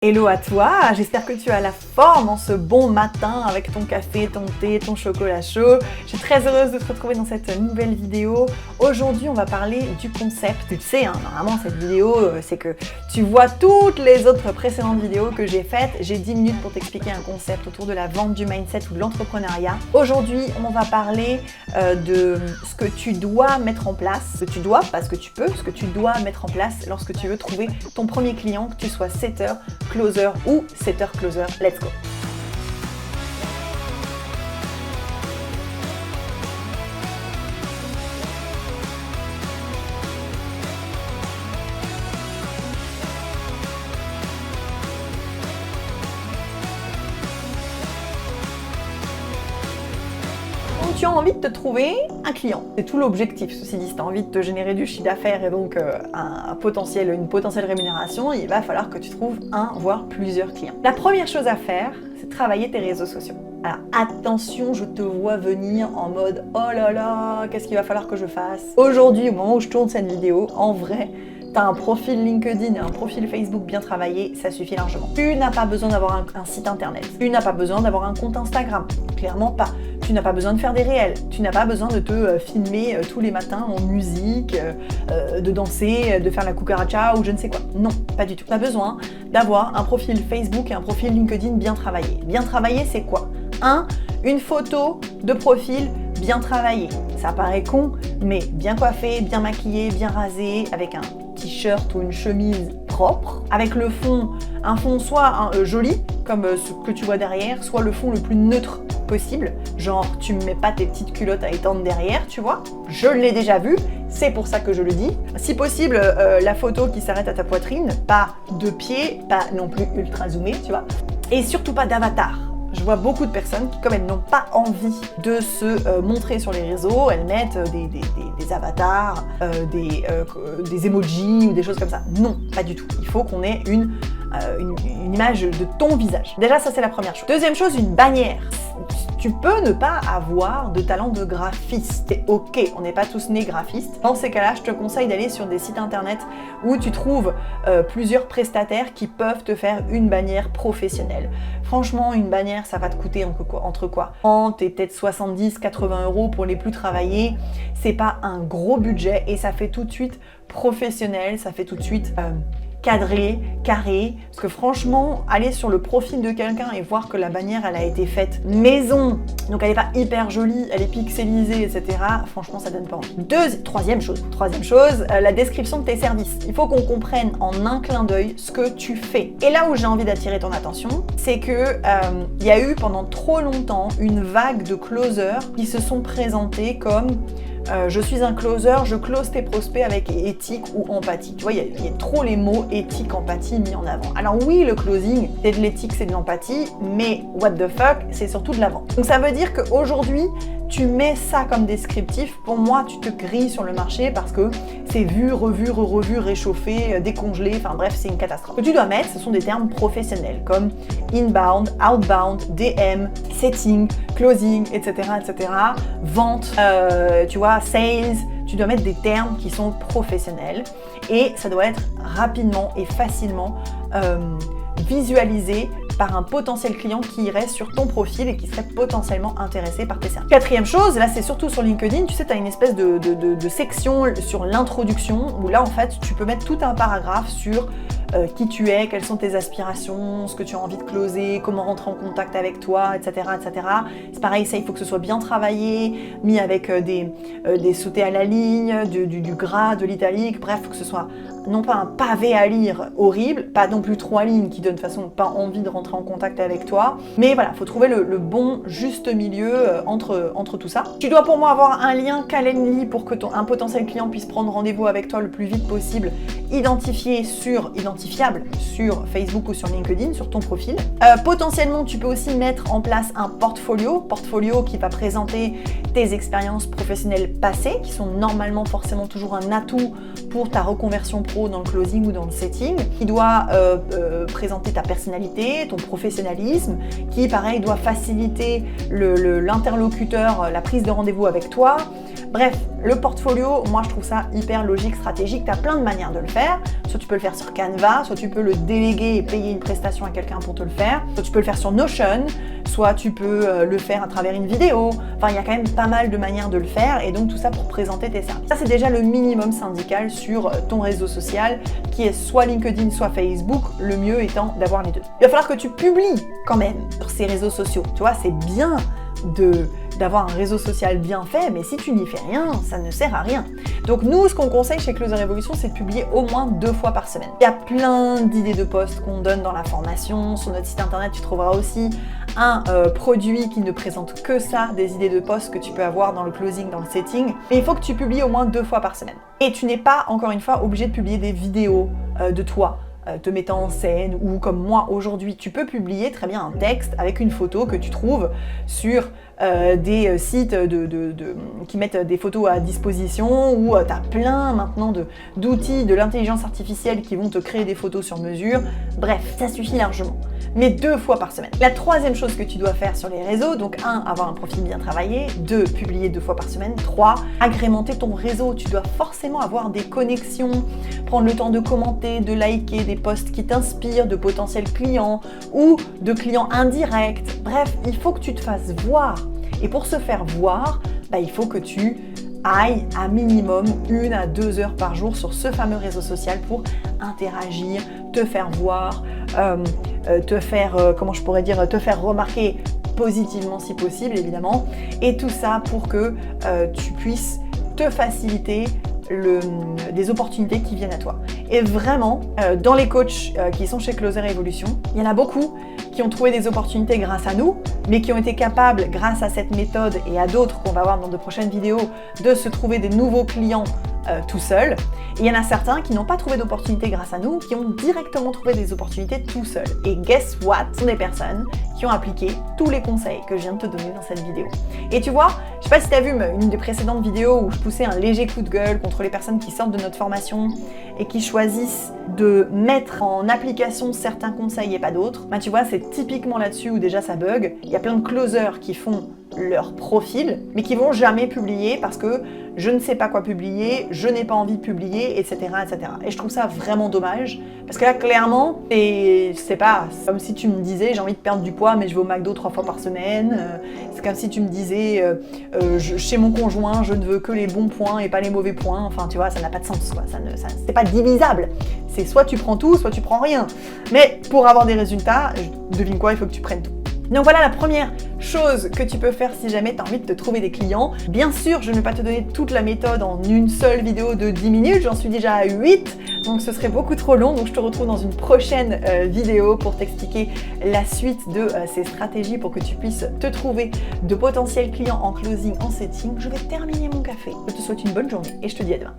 Hello à toi, j'espère que tu as la forme en ce bon matin avec ton café, ton thé, ton chocolat chaud. Je suis très heureuse de te retrouver dans cette nouvelle vidéo. Aujourd'hui, on va parler du concept. Tu le sais, normalement, cette vidéo, c'est que tu vois toutes les autres précédentes vidéos que j'ai faites. J'ai 10 minutes pour t'expliquer un concept autour de la vente, du mindset ou de l'entrepreneuriat. Aujourd'hui, on va parler de ce que tu dois mettre en place. Ce que tu dois, pas ce que tu peux, ce que tu dois mettre en place lorsque tu veux trouver ton premier client, que tu sois setter, closer ou setter closer, let's go. Tu as envie de te trouver un client. C'est tout l'objectif, ceci dit, si tu as envie de te générer du chiffre d'affaires et donc une potentielle rémunération, il va falloir que tu trouves un, voire plusieurs clients. La première chose à faire, c'est travailler tes réseaux sociaux. Alors attention, je te vois venir en mode « Oh là là, qu'est-ce qu'il va falloir que je fasse ?» Aujourd'hui, au moment où je tourne cette vidéo, en vrai, t'as un profil LinkedIn et un profil Facebook bien travaillé, ça suffit largement. Tu n'as pas besoin d'avoir un site internet. Tu n'as pas besoin d'avoir un compte Instagram. Clairement pas. Tu n'as pas besoin de faire des réels. Tu n'as pas besoin de te filmer tous les matins en musique, de danser, de faire la cucaracha ou je ne sais quoi. Non, pas du tout. Tu as besoin d'avoir un profil Facebook et un profil LinkedIn bien travaillé. Bien travaillé, c'est quoi ? Une photo de profil bien travaillée. Ça paraît con, mais bien coiffé, bien maquillé, bien rasé, avec un t-shirt ou une chemise propre, avec le fond, un fond soit joli, comme ce que tu vois derrière, soit le fond le plus neutre possible, genre tu ne mets pas tes petites culottes à étendre derrière, tu vois. Je l'ai déjà vu, c'est pour ça que je le dis. Si possible, la photo qui s'arrête à ta poitrine, pas de pied, pas non plus ultra zoomé, tu vois, et surtout pas d'avatar. Je vois beaucoup de personnes qui, comme elles n'ont pas envie de se montrer sur les réseaux, elles mettent des avatars, des emojis ou des choses comme ça. Non, pas du tout. Il faut qu'on ait une image de ton visage. Déjà, ça c'est la première chose. Deuxième chose, une bannière. Tu peux ne pas avoir de talent de graphiste. C'est ok, on n'est pas tous nés graphistes. Dans ces cas-là, je te conseille d'aller sur des sites internet où tu trouves plusieurs prestataires qui peuvent te faire une bannière professionnelle. Franchement, une bannière, ça va te coûter entre quoi 30 et peut-être 70, 80 € pour les plus travaillés. C'est pas un gros budget et ça fait tout de suite professionnel, ça fait tout de suite cadré, carré, parce que franchement, aller sur le profil de quelqu'un et voir que la bannière, elle a été faite maison, donc elle est pas hyper jolie, elle est pixelisée, etc. Franchement, ça donne pas envie. Troisième chose, la description de tes services. Il faut qu'on comprenne en un clin d'œil ce que tu fais. Et là où j'ai envie d'attirer ton attention, c'est que il y a eu pendant trop longtemps une vague de closers qui se sont présentés comme je suis un closer, je close tes prospects avec éthique ou empathie. Tu vois, il y a trop les mots éthique, empathie mis en avant. Alors oui, le closing, c'est de l'éthique, c'est de l'empathie, mais what the fuck, c'est surtout de la vente. Donc ça veut dire qu'aujourd'hui, tu mets ça comme descriptif, pour moi, tu te grilles sur le marché parce que c'est vu, revu, revu, réchauffé, décongelé, enfin bref, c'est une catastrophe. Ce que tu dois mettre, ce sont des termes professionnels comme inbound, outbound, DM, setting, closing, etc., etc., vente, tu vois, sales. Tu dois mettre des termes qui sont professionnels et ça doit être rapidement et facilement visualisé par un potentiel client qui irait sur ton profil et qui serait potentiellement intéressé par tes services. Quatrième chose, là c'est surtout sur LinkedIn, tu sais, tu as une espèce de section sur l'introduction où là en fait tu peux mettre tout un paragraphe sur qui tu es, quelles sont tes aspirations, ce que tu as envie de closer, comment rentrer en contact avec toi, etc. etc. C'est pareil, ça il faut que ce soit bien travaillé, mis avec des sautés à la ligne, du gras, de l'italique, bref, que ce soit non pas un pavé à lire horrible, pas non plus 3 lignes qui donnent de toute façon pas envie de rentrer en contact avec toi, mais voilà, faut trouver le bon juste milieu entre tout ça. Tu dois pour moi avoir un lien Calendly pour que un potentiel client puisse prendre rendez-vous avec toi le plus vite possible, identifiable sur Facebook ou sur LinkedIn, sur ton profil. Potentiellement, tu peux aussi mettre en place un portfolio qui va présenter tes expériences professionnelles passées, qui sont normalement forcément toujours un atout pour ta reconversion pro dans le closing ou dans le setting, qui doit présenter ta personnalité, ton professionnalisme, qui pareil doit faciliter l'interlocuteur, la prise de rendez-vous avec toi, Bref, le portfolio, moi je trouve ça hyper logique, stratégique. Tu as plein de manières de le faire. Soit tu peux le faire sur Canva, soit tu peux le déléguer et payer une prestation à quelqu'un pour te le faire. Soit tu peux le faire sur Notion, soit tu peux le faire à travers une vidéo. Enfin, il y a quand même pas mal de manières de le faire et donc tout ça pour présenter tes services. Ça, c'est déjà le minimum syndical sur ton réseau social qui est soit LinkedIn, soit Facebook, le mieux étant d'avoir les deux. Il va falloir que tu publies quand même sur ces réseaux sociaux. Tu vois, c'est bien d'avoir un réseau social bien fait, mais si tu n'y fais rien, ça ne sert à rien. Donc nous, ce qu'on conseille chez Closer Révolution, c'est de publier au moins 2 fois par semaine. Il y a plein d'idées de posts qu'on donne dans la formation. Sur notre site internet, tu trouveras aussi un produit qui ne présente que ça, des idées de posts que tu peux avoir dans le closing, dans le setting. Mais il faut que tu publies au moins 2 fois par semaine. Et tu n'es pas, encore une fois, obligé de publier des vidéos de toi, te mettant en scène, ou comme moi aujourd'hui, tu peux publier très bien un texte avec une photo que tu trouves sur des sites qui mettent des photos à disposition, où tu as plein maintenant d'outils de l'intelligence artificielle qui vont te créer des photos sur mesure. Bref, ça suffit largement. Mais 2 fois par semaine. La troisième chose que tu dois faire sur les réseaux, donc 1, avoir un profil bien travaillé, 2, publier 2 fois par semaine, 3, agrémenter ton réseau. Tu dois forcément avoir des connexions, prendre le temps de commenter, de liker des posts qui t'inspirent, de potentiels clients ou de clients indirects. Bref, il faut que tu te fasses voir. Et pour se faire voir, il faut que tu ailles à minimum 1 à 2 heures par jour sur ce fameux réseau social pour interagir, te faire voir, te faire remarquer positivement si possible évidemment, et tout ça pour que tu puisses te faciliter des opportunités qui viennent à toi. Et vraiment, dans les coachs qui sont chez Closer Révolution, il y en a beaucoup qui ont trouvé des opportunités grâce à nous, mais qui ont été capables, grâce à cette méthode et à d'autres qu'on va voir dans de prochaines vidéos, de se trouver des nouveaux clients tout seuls. Et il y en a certains qui n'ont pas trouvé d'opportunités grâce à nous, qui ont directement trouvé des opportunités tout seuls. Et guess what? Ce sont des personnes qui ont appliqué tous les conseils que je viens de te donner dans cette vidéo. Et tu vois, je sais pas si tu as vu une des précédentes vidéos où je poussais un léger coup de gueule contre les personnes qui sortent de notre formation et qui choisissent de mettre en application certains conseils et pas d'autres. Tu vois, c'est typiquement là-dessus où déjà ça bug. Il y a plein de closers qui font leur profil, mais qui vont jamais publier parce que je ne sais pas quoi publier, je n'ai pas envie de publier, etc., etc. Et je trouve ça vraiment dommage, parce que là, clairement, c'est pas comme si tu me disais j'ai envie de perdre du poids, mais je vais au McDo 3 fois par semaine. C'est comme si tu me disais chez mon conjoint, je ne veux que les bons points et pas les mauvais points. Enfin, tu vois, ça n'a pas de sens, quoi. C'est pas divisable. C'est soit tu prends tout, soit tu prends rien. Mais pour avoir des résultats, devine quoi, il faut que tu prennes tout. Donc voilà la première chose que tu peux faire si jamais tu as envie de te trouver des clients. Bien sûr, je ne vais pas te donner toute la méthode en une seule vidéo de 10 minutes, j'en suis déjà à 8, donc ce serait beaucoup trop long. Donc je te retrouve dans une prochaine vidéo pour t'expliquer la suite de ces stratégies pour que tu puisses te trouver de potentiels clients en closing, en setting. Je vais terminer mon café. Je te souhaite une bonne journée et je te dis à demain.